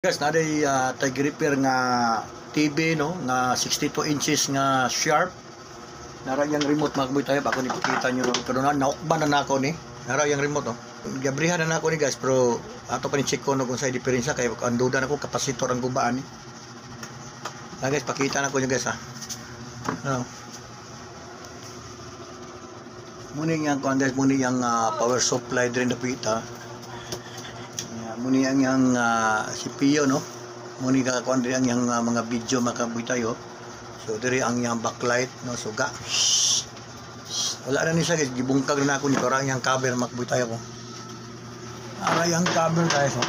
Guys, naday tag repair nga TV no nga 62 inches nga sharp. Nara yang remote magboy tayo bako ni pakita nyo ron karon naukban na nako ni. Nara yang remote no. Gabrihan na nako ni guys pero ato pa ni check ko no kung sa diferensya kay anduda nako kapasitor ang gubaan ni. Na guys pakita nako nyo guys ha. Ano? Muni yang kuan guys muni yang power supply din na pita. Muni ang yang CPU no. Muni ka kuan diri ang yang mga video makabuy tayo. So diri ang yang backlight no suga. Wala na ni sa guys gibungkag na ako ni para yang cover makabuy tayo ko. Ara yang cover tayo so.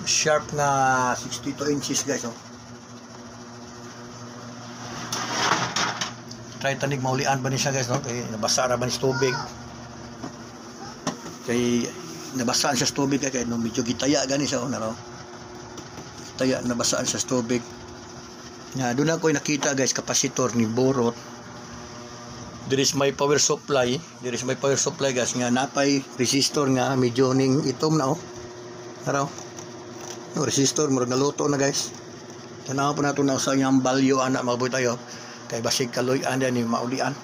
Sharp na 62 inches guys no. Try tanig maulian ba ni siya guys no kay nabasa ra ba ni tubig. Kay nabasaan siya sa tubig kay no medyo gitaya gani siya no. Gitaya nabasaan siya sa tubig. Nya doon ako nakita guys kapasitor ni borot. There is my power supply. There is my power supply guys nga napay resistor nga medyo ning itom na oh. Araw. No resistor murag naluto na guys. Tanaw pa nato na sa yang value ana mabuhay tayo. Kay basig kaloy anda ni maulian.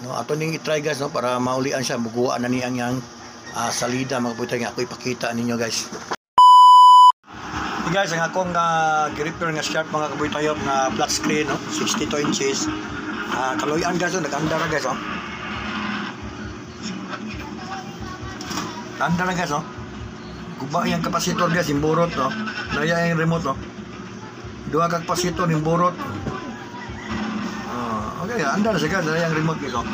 No ato ning i-try guys no para maulian siya muguwa na ni ang yang salida mga putay nga ako ipakita ninyo guys. Hey guys, ang akong repair nga sharp mga kaboy tayo na flat screen no 62 inches. Kaloyan guys, nag-anda na guys oh. Anda na guys oh. Kuba yang kapasitor guys, yung burot no. Naya yung remote no. Dua ka kapasitor yung burot. Okay, anda na siya guys, naya yung remote guys oh.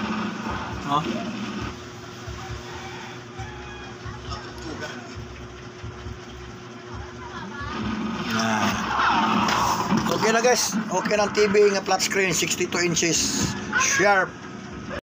Okay na guys, okay ng TV nga flat screen 62 inches sharp.